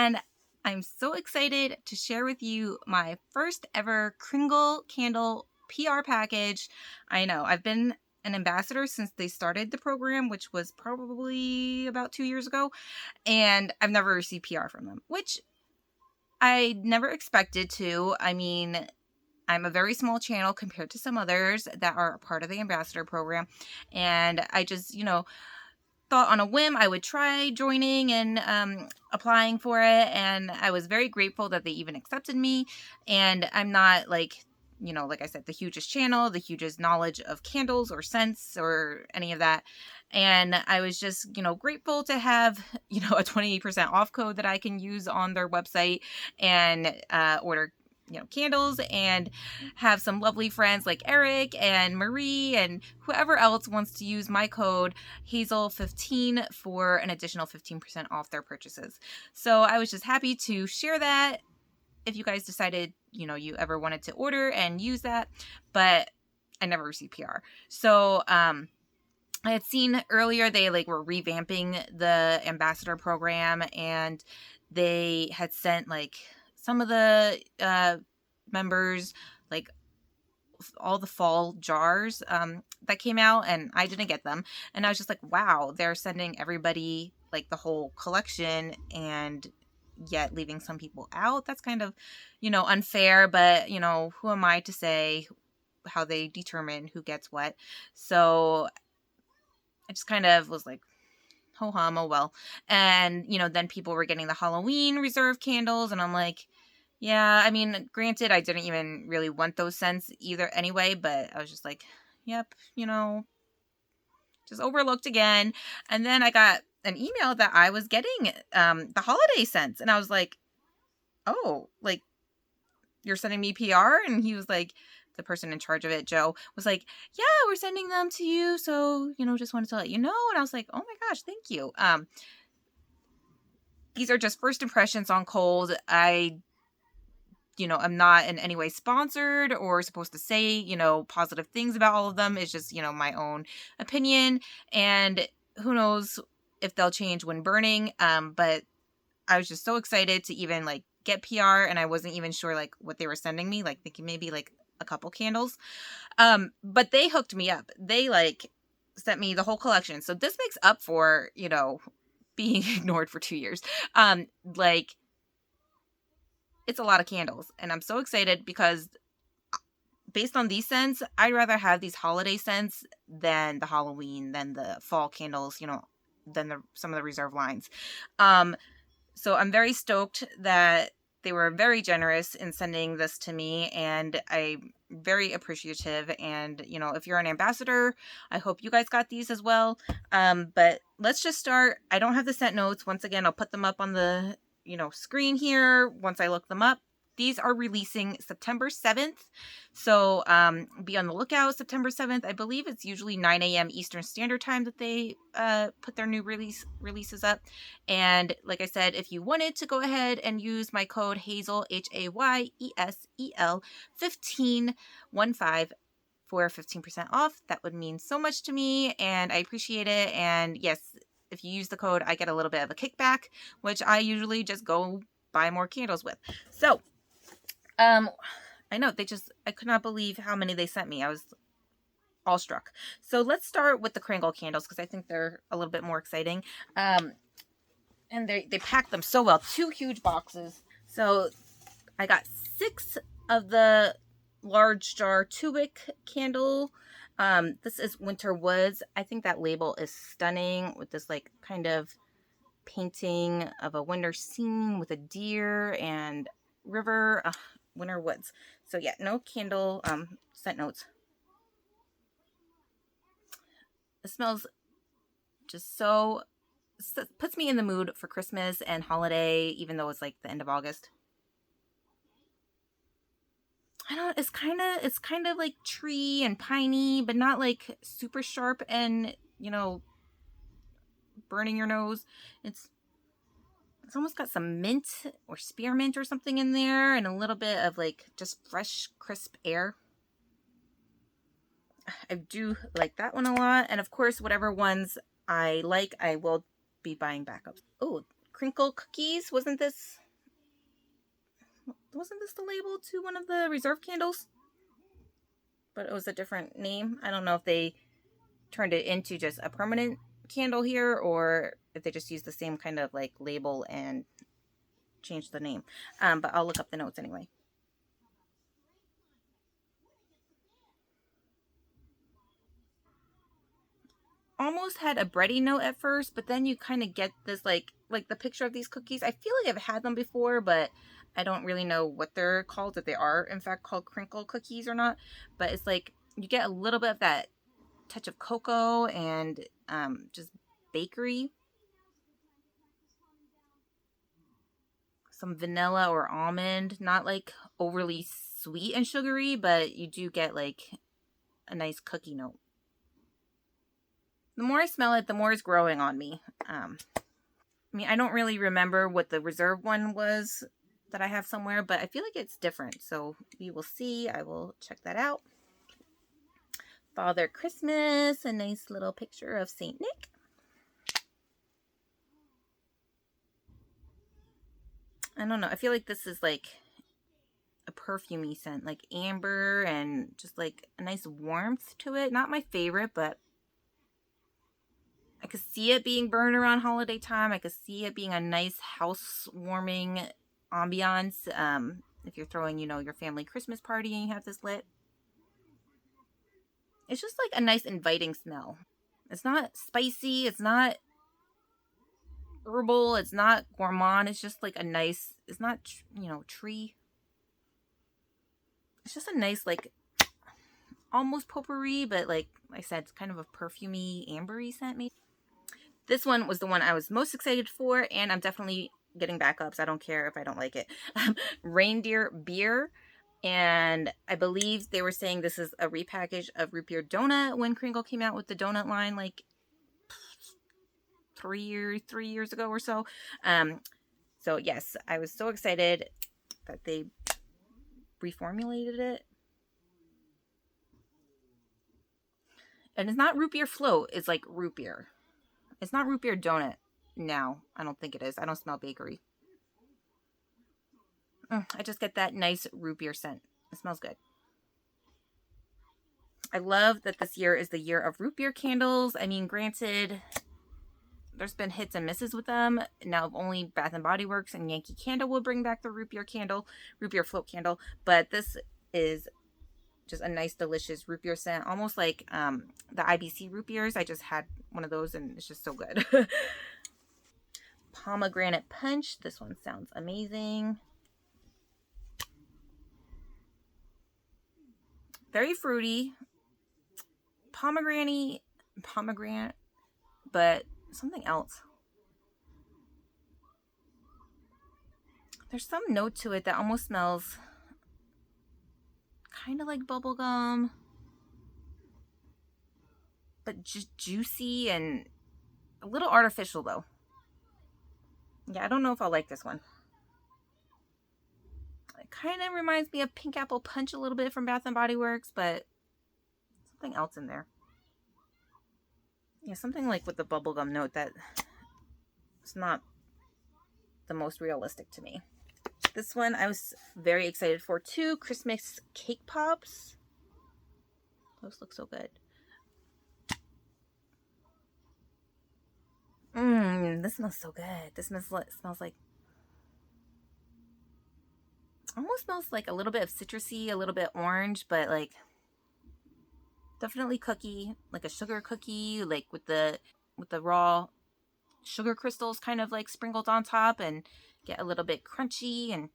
and I'm so excited to share with you my first ever Kringle candle PR package. I know, I've been an ambassador since they started the program, which was probably about 2 years ago, and I've never received PR from them, which I never expected to. I mean, I'm a very small channel compared to some others that are a part of the ambassador program, and I just, thought on a whim I would try joining and applying for it, and I was very grateful that they even accepted me. And I'm not like, like I said, the hugest channel, the hugest knowledge of candles or scents or any of that. And I was just, grateful to have, a 20% off code that I can use on their website and order candles, and have some lovely friends like Eric and Marie and whoever else wants to use my code Hazel15 for an additional 15% off their purchases. So I was just happy to share that if you guys decided, you ever wanted to order and use that, but I never received PR. So, I had seen earlier they were revamping the ambassador program, and they had sent some of the members all the fall jars that came out, and I didn't get them, and I was just like, wow, they're sending everybody the whole collection and yet leaving some people out. That's kind of unfair, but who am I to say how they determine who gets what? So I just kind of was like, ho hum, oh well. And then people were getting the Halloween reserve candles, and I'm like, yeah, I mean, granted, I didn't even really want those scents either anyway, but I was just like, yep, just overlooked again. And then I got an email that I was getting the holiday scents, and I was like, oh, you're sending me PR? And he was like, the person in charge of it, Joe, was like, yeah, we're sending them to you, so, just wanted to let you know. And I was like, oh my gosh, thank you. These are just first impressions on cold. I'm not in any way sponsored or supposed to say, positive things about all of them. It's just, my own opinion, and who knows if they'll change when burning. But I was just so excited to even get PR, and I wasn't even sure what they were sending me, thinking maybe a couple candles. But they hooked me up. They sent me the whole collection. So this makes up for, being ignored for 2 years. It's a lot of candles, and I'm so excited because based on these scents, I'd rather have these holiday scents than the Halloween, than the fall candles, than some of the reserve lines. So I'm very stoked that they were very generous in sending this to me, and I'm very appreciative. And, if you're an ambassador, I hope you guys got these as well. But let's just start. I don't have the scent notes. Once again, I'll put them up on the screen here once I look them up. These are releasing September 7th. So be on the lookout September 7th. I believe it's usually 9 a.m. Eastern Standard Time that they put their new releases up. And like I said, if you wanted to go ahead and use my code Hazel, HAYESEL 15 for 15% off, that would mean so much to me, and I appreciate it. And yes, if you use the code, I get a little bit of a kickback, which I usually just go buy more candles with. So, I know I could not believe how many they sent me. I was awestruck. So let's start with the Kringle candles, because I think they're a little bit more exciting. And they packed them so well. 2 huge boxes. So I got 6 of the large jar two-wick candle. This is Winter Woods. I think that label is stunning with this kind of painting of a winter scene with a deer and river. Winter Woods. So yeah, no candle scent notes. It smells just so puts me in the mood for Christmas and holiday, even though it's the end of August. It's kind of like tree and piney, but not super sharp and, burning your nose. It's almost got some mint or spearmint or something in there, and a little bit of just fresh, crisp air. I do like that one a lot. And of course, whatever ones I like, I will be buying backups. Oh, crinkle cookies. Wasn't this the label to one of the reserve candles? But it was a different name. I don't know if they turned it into just a permanent candle here, or if they just used the same kind of like label and changed the name. But I'll look up the notes anyway. Almost had a bready note at first, but then you kind of get this like the picture of these cookies. I feel like I've had them before, but I don't really know what they're called, if they are in fact called crinkle cookies or not. But it's like you get a little bit of that touch of cocoa and just bakery, some vanilla or almond, not like overly sweet and sugary, but you do get like a nice cookie note. The more I smell it, the more it's growing on me. I mean, I don't really remember what the reserve one was that I have somewhere, but I feel like it's different. So we will see. I will check that out. Father Christmas, a nice little picture of Saint Nick. I don't know. I feel like this is like a perfumey scent, like amber and just like a nice warmth to it. Not my favorite, but I could see it being burned around holiday time. I could see it being a nice housewarming ambiance. If you're throwing, your family Christmas party and you have this lit. It's just like a nice inviting smell. It's not spicy. It's not herbal. It's not gourmand. It's just like a nice, it's not, tree. It's just a nice, like, almost potpourri, but like I said, it's kind of a perfumey, ambery scent maybe. This one was the one I was most excited for, and I'm definitely getting backups. I don't care if I don't like it. Reindeer beer. And I believe they were saying this is a repackage of root beer donut when Kringle came out with the donut line like 3 years ago or so. So yes, I was so excited that they reformulated it. And it's not root beer float, it's like root beer. It's not root beer donut now. I don't think it is. I don't smell bakery. I just get that nice root beer scent. It smells good. I love that this year is the year of root beer candles. I mean, granted, there's been hits and misses with them. Now, if only Bath and Body Works and Yankee Candle will bring back the root beer float candle. But this is just a nice, delicious root beer scent. Almost like the IBC root beers. I just had one of those and it's just so good. Pomegranate punch. This one sounds amazing. Very fruity. Pomegranate, but something else. There's some note to it that almost smells kind of like bubblegum, but just juicy and a little artificial though. Yeah, I don't know if I'll like this one. It kind of reminds me of Pink Apple Punch a little bit from Bath and Body Works, but something else in there. Yeah, something like with the bubblegum note that it's not the most realistic to me. This one I was very excited for too. Christmas cake pops. Those look so good. This smells so good. This smells like, almost smells like a little bit of citrusy, a little bit orange, but like definitely cookie, like a sugar cookie, like with the raw sugar crystals kind of like sprinkled on top, and get a little bit crunchy and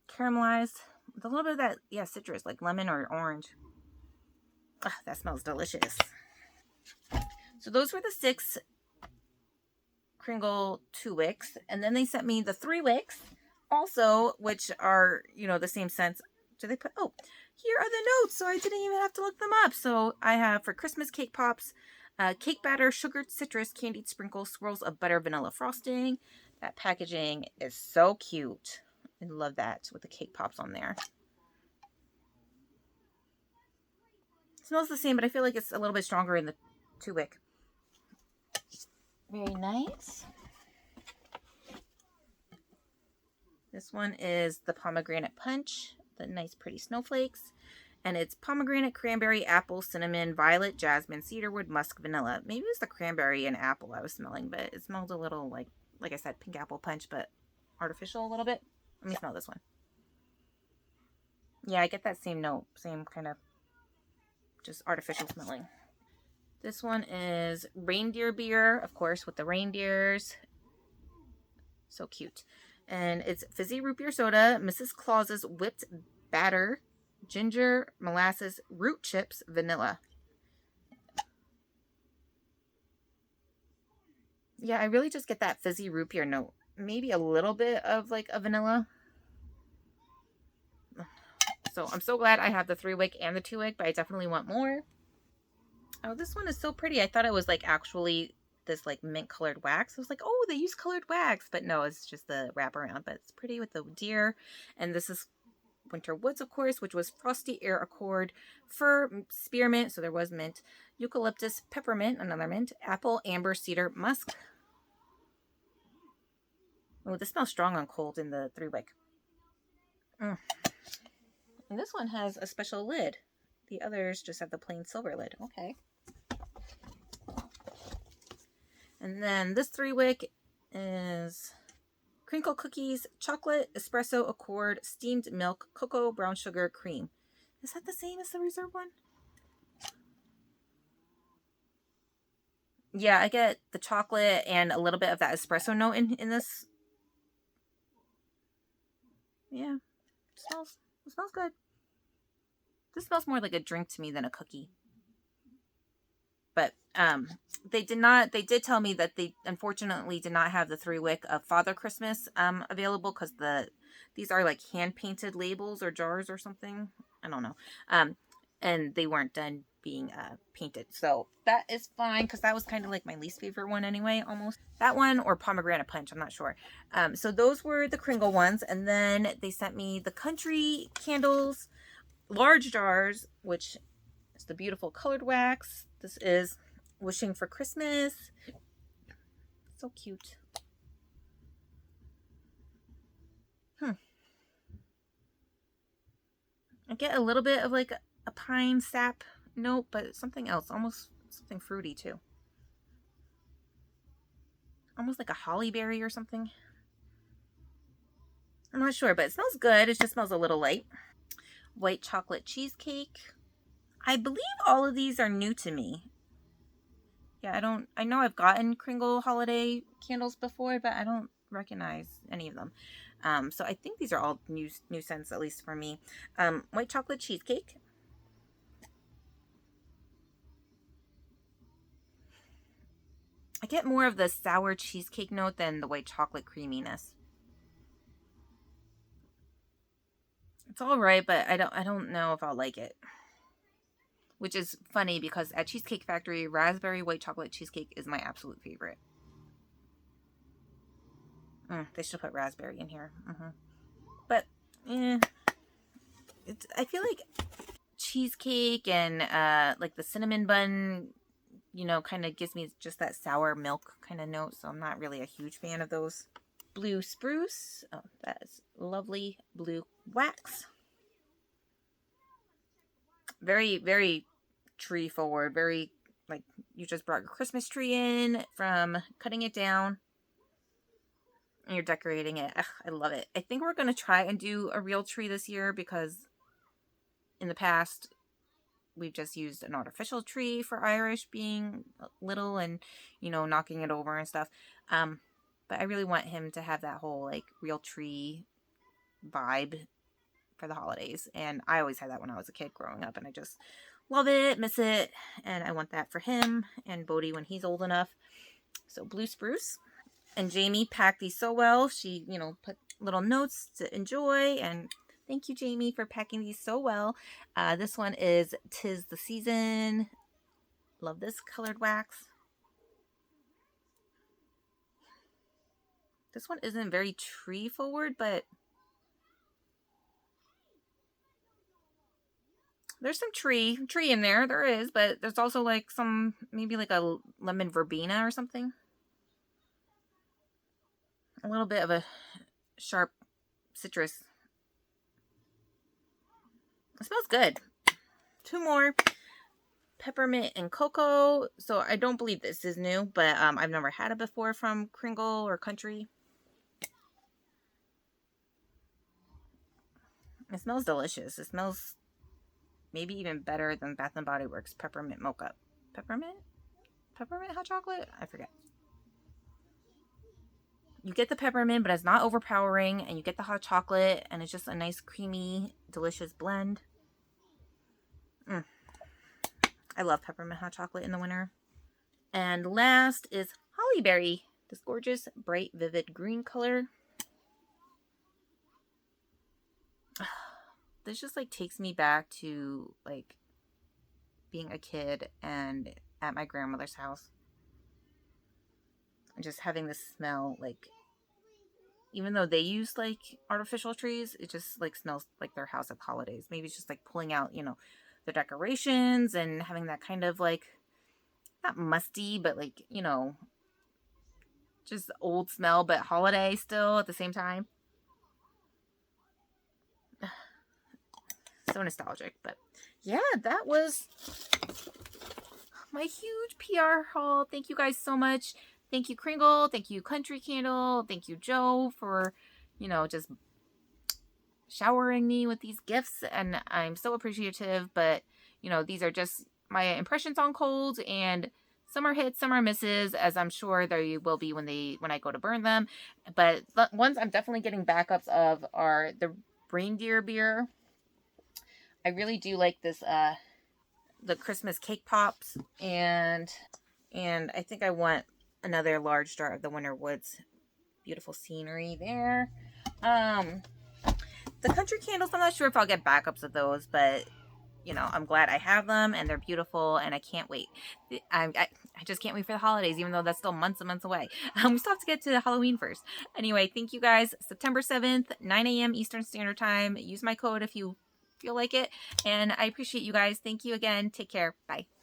caramelized with a little bit of that, citrus, like lemon or orange. That smells delicious. So those were the 6 Kringle 2-wicks, and then they sent me the 3-wicks also, which are, the same scents. Do they put, here are the notes, so I didn't even have to look them up. So I have for Christmas cake pops, cake batter, sugared citrus, candied sprinkles, swirls of butter, vanilla frosting. That packaging is so cute. I love that with the cake pops on there. It smells the same, but I feel like it's a little bit stronger in the 2-wick. Very nice. This one is the pomegranate punch, the nice pretty snowflakes. And it's pomegranate, cranberry, apple, cinnamon, violet, jasmine, cedarwood, musk, vanilla. Maybe it was the cranberry and apple I was smelling, but it smelled a little like I said, pink apple punch, but artificial a little bit. Let me smell this one. Yeah, I get that same note, same kind of just artificial smelling. This one is reindeer beer, of course, with the reindeers. So cute. And it's fizzy root beer soda, Mrs. Claus's whipped batter, ginger, molasses, root chips, vanilla. Yeah, I really just get that fizzy root beer note. Maybe a little bit of like a vanilla. So I'm so glad I have the 3-wick and the 2-wick, but I definitely want more. Oh, this one is so pretty. I thought it was like actually this like mint colored wax. I was like, oh, they use colored wax, but no, it's just the wraparound. But it's pretty with the deer. And this is Winter Woods, of course, which was Frosty Air Accord, Fir, Spearmint, so there was mint, Eucalyptus, Peppermint, another mint, Apple, Amber, Cedar, Musk. Oh, this smells strong on cold in the 3-wick. And this one has a special lid. The others just have the plain silver lid. Okay. And then this 3-wick is crinkle cookies, chocolate, espresso, accord, steamed milk, cocoa, brown sugar, cream. Is that the same as the reserve one? Yeah, I get the chocolate and a little bit of that espresso note in this. Yeah, it smells good. This smells more like a drink to me than a cookie. But they did tell me that they unfortunately did not have the 3-wick of Father Christmas available because these are like hand painted labels or jars or something. I don't know. And they weren't done being painted. So that is fine because that was kind of like my least favorite one anyway, almost. That one or pomegranate punch, I'm not sure. So those were the Kringle ones. And then they sent me the country candles, large jars, which is the beautiful colored wax. This is Wishing for Christmas. So cute. I get a little bit of like a pine sap note, but something else, almost something fruity too. Almost like a holly berry or something. I'm not sure, but it smells good. It just smells a little light. White chocolate cheesecake. I believe all of these are new to me. Yeah, I know I've gotten Kringle holiday candles before, but I don't recognize any of them. So I think these are all new scents, at least for me. White chocolate cheesecake. I get more of the sour cheesecake note than the white chocolate creaminess. It's all right, but I don't know if I'll like it. Which is funny because at Cheesecake Factory, raspberry white chocolate cheesecake is my absolute favorite. They should put raspberry in here. But, I feel like cheesecake and like the cinnamon bun, kind of gives me just that sour milk kind of note. So I'm not really a huge fan of those. Blue spruce. Oh, that is lovely blue wax. Very, very tree forward. Very like you just brought your Christmas tree in from cutting it down and you're decorating it. Ugh, I love it. I think we're going to try and do a real tree this year because in the past we've just used an artificial tree for Irish being little and, knocking it over and stuff. But I really want him to have that whole like real tree vibe for the holidays. And I always had that when I was a kid growing up and I just love it, miss it. And I want that for him and Bodie when he's old enough. So blue spruce. And Jamie packed these so well. She, put little notes to enjoy. And thank you, Jamie, for packing these so well. This one is 'Tis the Season. Love this colored wax. This one isn't very tree forward, but there's some tree in there. There is, but there's also like maybe like a lemon verbena or something. A little bit of a sharp citrus. It smells good. 2 more. Peppermint and cocoa. So I don't believe this is new, but I've never had it before from Kringle or Country. It smells delicious. It smells maybe even better than Bath and Body Works peppermint mocha. Peppermint hot chocolate? I forget. You get the peppermint, but it's not overpowering, and you get the hot chocolate, and it's just a nice, creamy, delicious blend. I love peppermint hot chocolate in the winter. And last is Holly Berry, this gorgeous, bright, vivid green color. This just like takes me back to like being a kid and at my grandmother's house. And just having this smell, like, even though they use like artificial trees, it just like smells like their house at the holidays. Maybe it's just like pulling out, you know, the decorations and having that kind of like, not musty, but like, you know, just old smell, but holiday still at the same time. So nostalgic. But yeah, that was my huge PR haul. Thank you guys so much. Thank you, Kringle. Thank you, Country Candle. Thank you, Joe, for, you know, just showering me with these gifts. And I'm so appreciative. But, you know, these are just my impressions on colds, and some are hits, some are misses, as I'm sure there will be when I go to burn them. But ones I'm definitely getting backups of are the reindeer beer. I really do like this, the Christmas cake pops, and I think I want another large jar of the Winter Woods. Beautiful scenery there. The Country Candles, I'm not sure if I'll get backups of those, but you know, I'm glad I have them, and they're beautiful, and I can't wait. I just can't wait for the holidays, even though that's still months and months away. We still have to get to Halloween first. Anyway, thank you guys. September 7th, 9 a.m. Eastern Standard Time. Use my code if you feel like it, and I appreciate you guys. Thank you again. Take care. Bye.